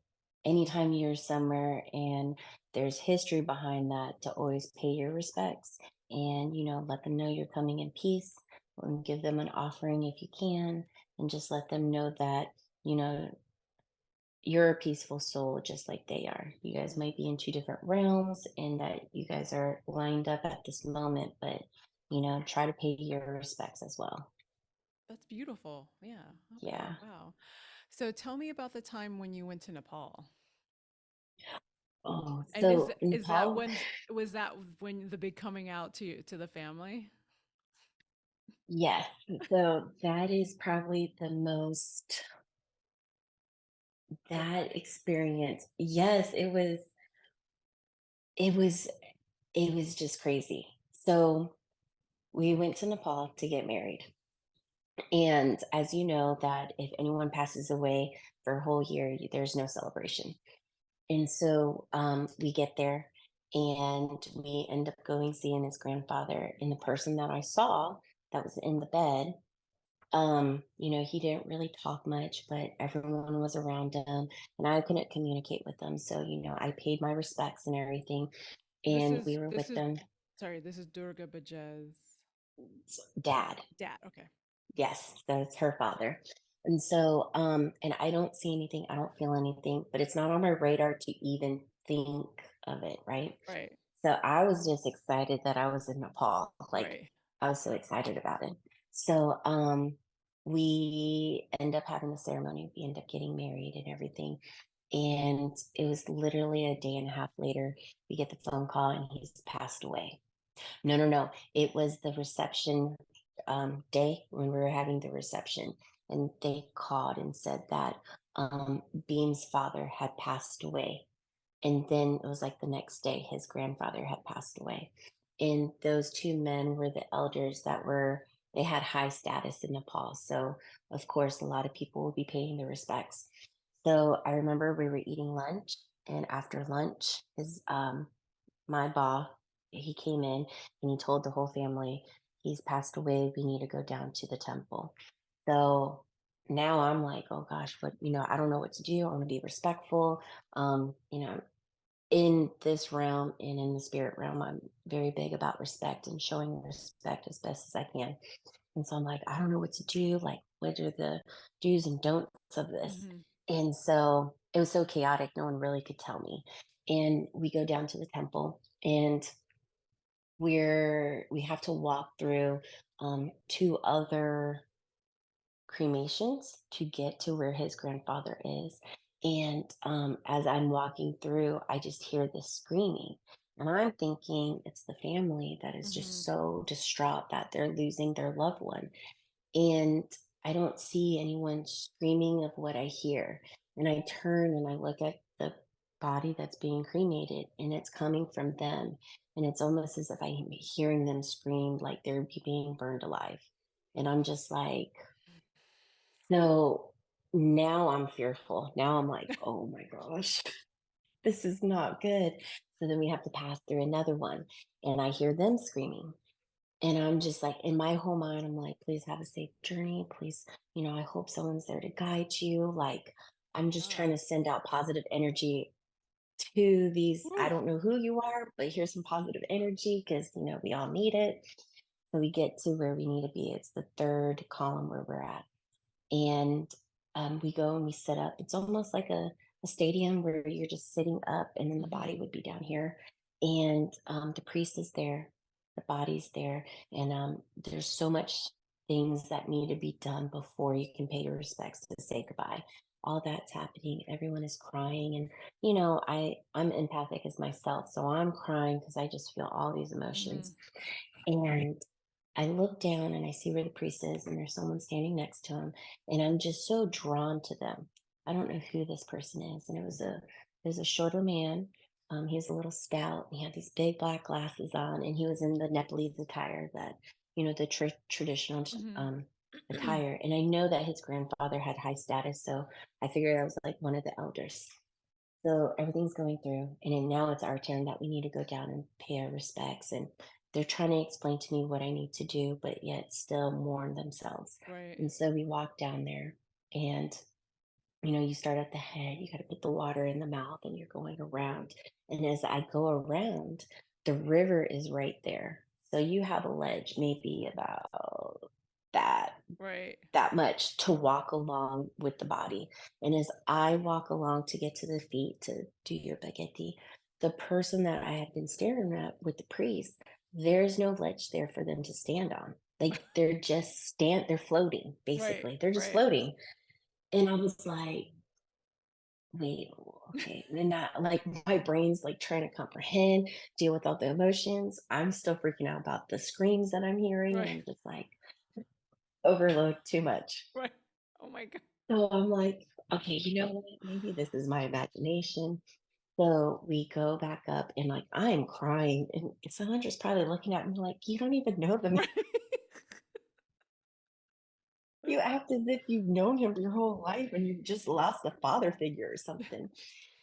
anytime you're somewhere and there's history behind that, to always pay your respects and, let them know you're coming in peace and give them an offering if you can. And just let them know that, you know, you're a peaceful soul just like they are. You guys might be in two different realms and that you guys are lined up at this moment, but try to pay your respects as well. That's beautiful. Yeah. Okay. Yeah. Wow. So tell me about the time when you went to Nepal. Oh, And so is that Nepal, when was that when the big coming out to the family? yes. So that is probably the most that Dramatic. experience. Yes, it was it was just crazy. So we went to Nepal to get married. And as you know, that if anyone passes away for a whole year, there's no celebration. And so we get there and we end up going seeing his grandfather. And the person that I saw that was in the bed, he didn't really talk much, but everyone was around him and I couldn't communicate with them. So, I paid my respects and everything. And we were This with is them. sorry, this is Durga Bajaj's Dad. dad. Okay. Yes, that's her father. And so, and I don't see anything, I don't feel anything, but it's not on my radar to even think of it, right? Right. So I was just excited that I was in Nepal. Like Right. I was so excited about it. So we end up having the ceremony, we end up getting married and everything. And it was literally a day and a half later, we get the phone call and he's passed away. No, no, no. It was the reception day when we were having the reception, and they called and said that Beam's father had passed away. And then it was like the next day, his grandfather had passed away. And those two men were the elders they had high status in Nepal. So, of course, a lot of people would be paying their respects. So I remember we were eating lunch, and after lunch, my boss, he came in and he told the whole family, he's passed away. We need to go down to the temple. So now I'm like, oh gosh, I don't know what to do. I want to be respectful. In this realm and in the spirit realm, I'm very big about respect and showing respect as best as I can. And so I'm like, I don't know what to do. Like, what are the do's and don'ts of this? Hmm. And so it was so chaotic. No one really could tell me. And we go down to the temple and we have to walk through two other cremations to get to where his grandfather is. And as I'm walking through, I just hear this screaming. And I'm thinking it's the family that is Hmm. just so distraught that they're losing their loved one. And I don't see anyone screaming of what I hear. And I turn and I look at the body that's being cremated, and it's coming from them. And it's almost as if I'm hearing them scream like they're being burned alive. And I'm just like, so now I'm fearful. Now I'm like, oh my gosh, this is not good. So then we have to pass through another one, and I hear them screaming. And I'm just like, in my whole mind, I'm like, please have a safe journey. Please, I hope someone's there to guide you. Like, I'm just Yeah. trying to send out positive energy to these. I Woo. don't know who you are, but here's some positive energy because, we all need it. So we get to where we need to be. It's the third column where we're at. And we go and we sit up. It's almost like a stadium where you're just sitting up and then the Hmm. body would be down here. And the priest is there, the body's there. And there's so much things that need to be done before you can pay your respects to say goodbye. All that's happening. Everyone is crying. And, I'm empathic as myself. So I'm crying because I just feel all these Hmm. emotions. And I look down and I see where the priest is, and there's someone standing next to him, and I'm just so drawn to them. I don't know who this person is, and it was a shorter man. He was a little stout. And he had these big black glasses on, and he was in the Nepalese attire that the traditional Hmm. attire. And I know that his grandfather had high status, so I figured I was like one of the elders. So everything's going through, and then now it's our turn that we need to go down and pay our respects. And they're trying to explain to me what I need to do, but yet still mourn themselves. Right. And so we walk down there, and you start at the head, you got to put the water in the mouth, and you're going around. And as I go around, the river is right there. So you have a ledge, maybe about that Right. that much to walk along with the body. And as I walk along to get to the feet to do your bageti, the person that I had been staring at with the priest, there's no ledge there for them to stand on. Like they're floating, Right. basically. They're just Right. floating. And I was like, wait, okay. And then that like my brain's like trying to comprehend, deal with all the emotions. I'm still freaking out about the screams that I'm hearing, and Right. I'm just like overload too much. Right. Oh my God. So I'm like, okay, you know what? Maybe this is my imagination. So we go back up, and like I'm crying, and Salandra's probably looking at me like, you don't even know the man. Right. You act as if you've known him your whole life and you've just lost a father figure or something.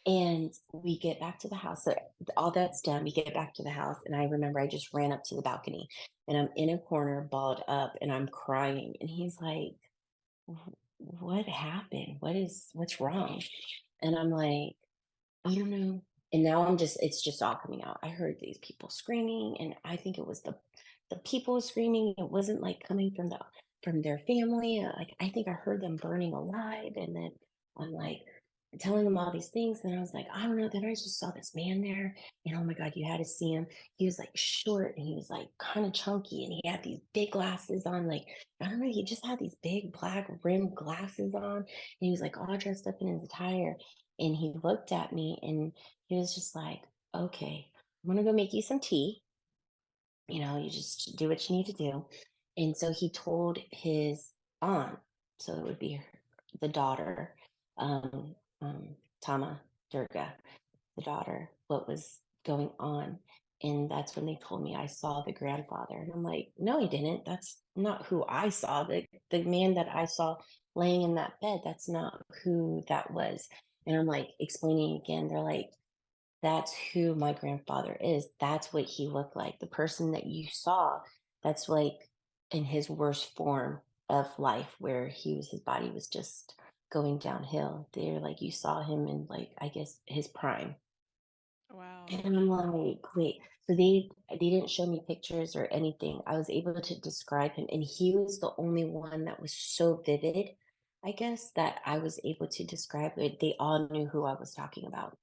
And we get back to the house. So all that's done. We get back to the house, and I remember I just ran up to the balcony, and I'm in a corner, balled up, and I'm crying. And he's like, What happened? What's wrong?" And I'm like, "I don't know." And now it's just all coming out. I heard these people screaming, and I think it was the people screaming. It wasn't like coming from their family. Like I think I heard them burning alive, and then I'm like telling them all these things, and I was like, I don't know. Then I just saw this man there, and oh my god, you had to see him. He was like short, and he was like kind of chunky, and he had these big glasses on. Like I don't know, he just had these big black rimmed glasses on, and he was like all dressed up in his attire. And he looked at me, and he was just like, okay, I'm gonna go make you some tea. You just do what you need to do. And so he told his aunt, so it would be the daughter, um, Tama Durga, the daughter, what was going on. And that's when they told me I saw the grandfather. And I'm like, no, he didn't. That's not who I saw. The man that I saw laying in that bed, that's not who that was. And I'm like explaining again. They're like, that's who my grandfather is. That's what he looked like. The person that you saw, that's like in his worst form of life, where his body was just going downhill. They're like, you saw him in like, I guess, his prime. Wow. And I'm like, wait. So they didn't show me pictures or anything. I was able to describe him, and he was the only one that was so vivid, I guess, that I was able to describe it. They all knew who I was talking about.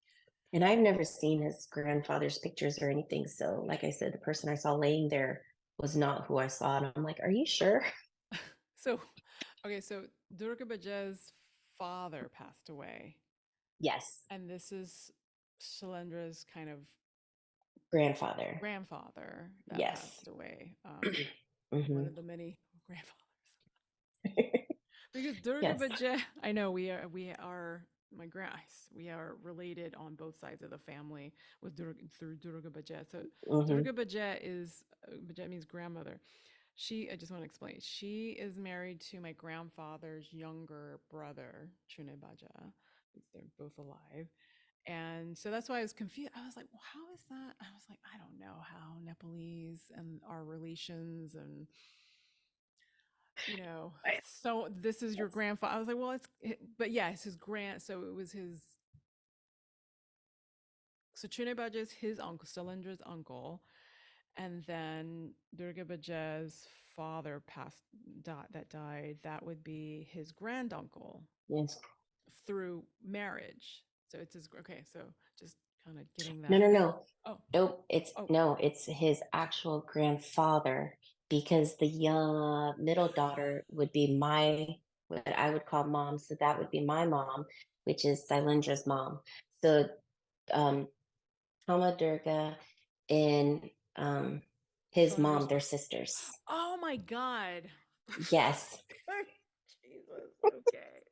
And I've never seen his grandfather's pictures or anything. So, like I said, the person I saw laying there was not who I saw. And I'm like, are you sure? So, okay, so Durga Baja's father passed away, Yes, and this is Shalendra's kind of grandfather. grandfather that Yes. passed away. One Hmm. of the many grandfathers. Because Durga Yes. Baja, I know we are my grand we are related on both sides of the family with Durga through Durga Baja. So Hmm. Durga Baja is Baja means grandmother. I just want to explain. She is married to my grandfather's younger brother, Chune Baja. They're both alive. And so that's why I was confused. I was like, well, how is that? I was like, I don't know how Nepalese and our relations and Right. so this is your Yes. grandfather. I was like, well, but yeah, it's his so it was his, so Chune Baja is his uncle, Salendra's uncle. And then Durga Baja's father that died, that would be his granduncle Yes. through marriage. So it's okay. So just kind of getting No, that. no, no. Oh, Nope. oh, It's his actual grandfather, because the young middle daughter would be what I would call mom. So that would be my mom, which is Silendra's mom. So um Homa Durga in um his So on mom, yours. they're sisters. Oh my God. Yes. Jesus. Okay.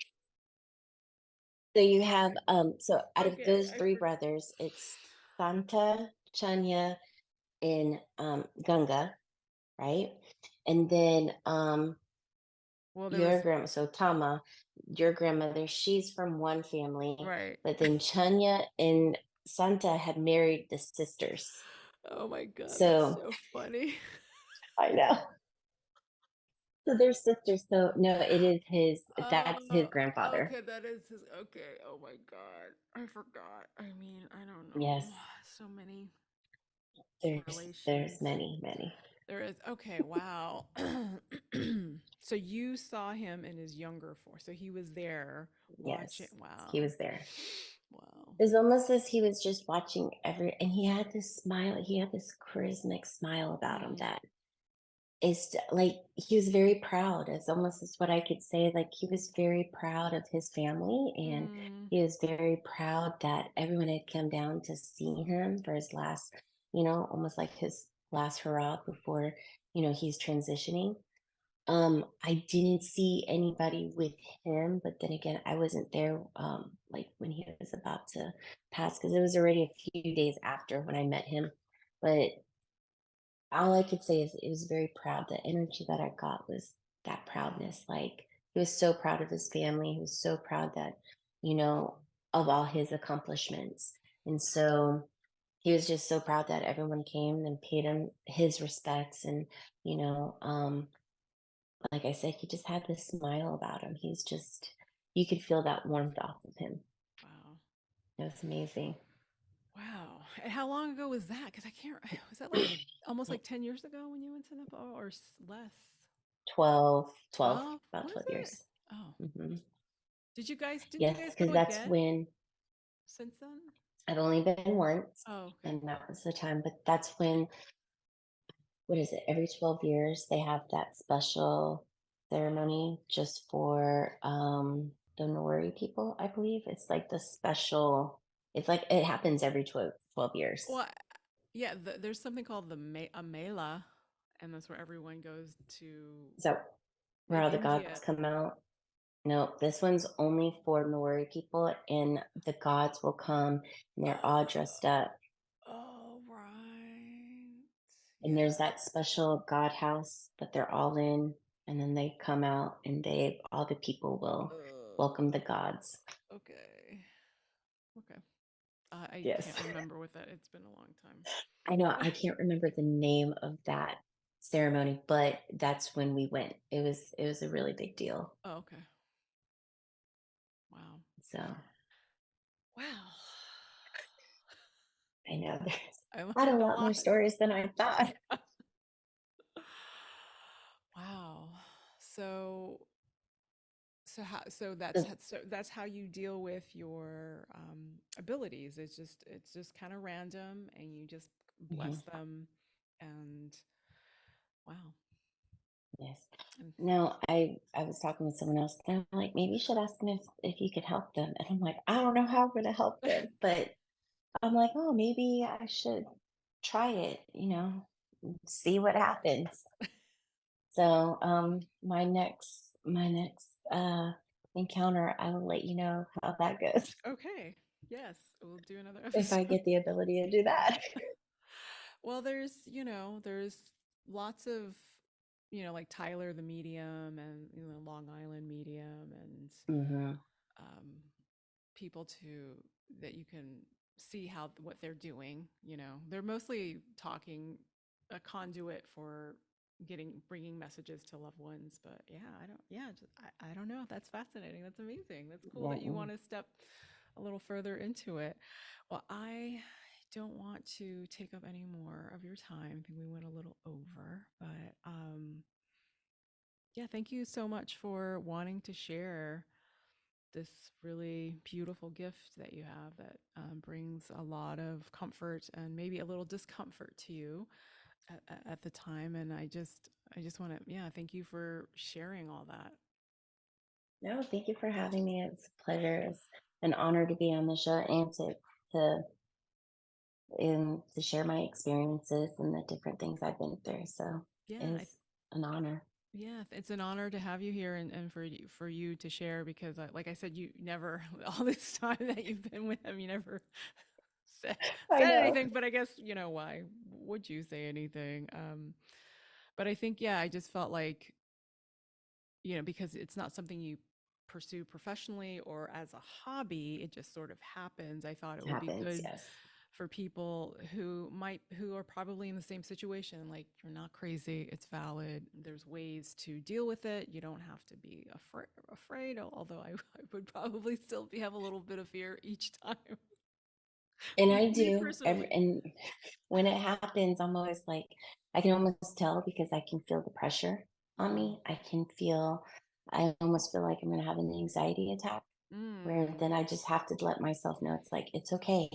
So you have so out of Okay. those three brothers, it's Santa, Chanya, and Ganga, right? And then Well, there your was grandma, so Tama, your grandmother, she's from one family, right. but then Chanya and Santa had married the sisters. Oh my God, that's So so funny. I know. So they're sisters. So no, it is that's his grandfather. Okay, that is his. Okay, oh my God, I forgot. I mean, I don't know. Yes. So many There's relations. many, many. There is. Okay, wow. So you saw him in his younger form. So he was there watching. Yes. He Wow. was there. Wow. It was almost as he was just watching and he had this smile, he had this charismatic smile about him Mm, that is like he was very proud. It's almost as what I could say, like he was very proud of his family and mm, he was very proud that everyone had come down to see him for his last, almost like his last hurrah before, he's transitioning. I didn't see anybody with him, but then again, I wasn't there like when he was about to pass because it was already a few days after when I met him. But all I could say is it was very proud. The energy that I got was that proudness. Like he was so proud of his family. He was so proud that, you know, of all his accomplishments. And so he was just so proud that everyone came and paid him his respects. And, you know, like I said, he just had this smile about him. He's just, you could feel that warmth off of him. wow. It was amazing. Wow. And how long ago was that? Because I can't. Was that like almost like 10 years ago when you went to Nepal or less? 12, 12? about Was 12 it? years. Oh. Hmm. Didn't you Yes, guys go because to that's again when since then? I've only been once, Oh, okay. and that was the time. But that's when, what is it? Every 12 years, they have that special ceremony just for the Nori people, I believe. It's like the special, it's like it happens every 12 years. Well, yeah, there's something called a mela, and that's where everyone goes to So where in all the gods India. come out. No, this one's only for Maori people, and the gods will come, and they're all Oh, dressed up. oh, right. And there's Yeah. that special god house that they're all in, and then they come out, and all the people will welcome the gods. Okay. Okay. I Yes, can't remember what that. It's been a long time. I know. I can't remember the name of that ceremony, but that's when we went. It was a really big deal. Oh, okay. Wow. So Wow. I know there's I had a learned a lot more lot. stories than I thought. Wow. So So, so that's how you deal with your abilities. It's just kind of random, and you just bless mhm. them, and wow. Yes. And No, I was talking with someone else, and I'm like, maybe you should ask them if you could help them. And I'm like, I don't know how I'm going to help them, but I'm like, oh, maybe I should try it, see what happens. So, my next encounter, I will let you know how that goes okay, yes, we'll do another if I episode. get the ability to do that. Well, there's lots of, like Tyler the Medium and, Long Island Medium and Hmm. um, people to that you can see how what they're doing. They're mostly talking a conduit for bringing messages to loved ones. But yeah, I don't know. That's fascinating. That's amazing. That's cool Yeah. that you want to step a little further into it. Well, I don't want to take up any more of your time. I think we went a little over, but yeah, thank you so much for wanting to share this really beautiful gift that you have that brings a lot of comfort and maybe a little discomfort to you at the time. And I just want to, yeah, thank you for sharing all that. No, thank you for having me. It's a pleasure. It's an honor to be on the show and to and to share my experiences and the different things I've been through. So it Yeah, is an honor. yeah, it's an honor to have you here and for you to share because like I said, you never all this time that you've been with him, you never said, I said know. anything. But I guess you know why would you say anything? But I think yeah, I just felt like because it's not something you pursue professionally or as a hobby, it just sort of happens. I thought it It would be happens, good yes. for people who are probably in the same situation. Like, you're not crazy, it's valid, there's ways to deal with it, you don't have to be afraid, although I would probably still have a little bit of fear each time. And me, I me do. personally. And when it happens, I'm always like, I can almost tell because I can feel the pressure on Mm, me. I almost feel like I'm going to have an anxiety attack where mm, then I just have to let myself know it's like, it's okay.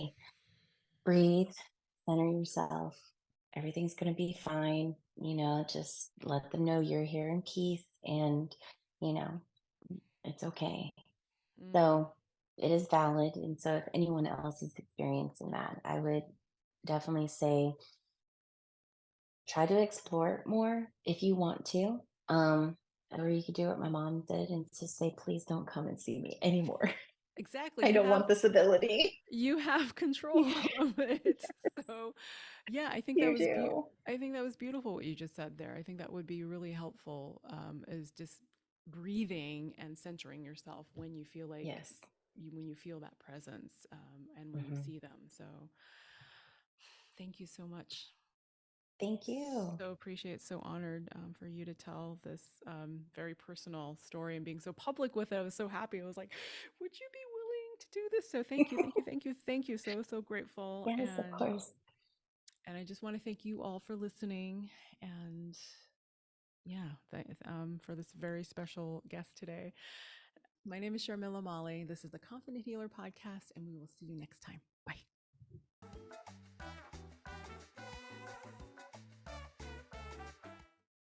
Breathe, center yourself. Everything's going to be fine. Just let them know you're here in peace and, you know, it's okay. mm. So it is valid. And so if anyone else is experiencing that, I would definitely say try to explore it more if you want to. Or you could do what my mom did and just say, please don't come and see me anymore. Exactly. I don't want this ability. You have control You of it. So, yeah, you do. I think that was beautiful what you just said there. I think that would be really helpful, is just breathing and centering yourself when you feel like Yes. when you feel that presence, and when you Hmm. see them. So, thank you so much. Thank you. So appreciate, so honored, for you to tell this, very personal story and being so public with it. I was so happy. I was like, would you be willing to do this? So thank you, thank you, thank you, thank you. So, so grateful. Yes, of course. And I just want to thank you all for listening. And yeah, for this very special guest today. My name is Sharmila Mali. This is the Confident Healer Podcast, and we will see you next time. Bye.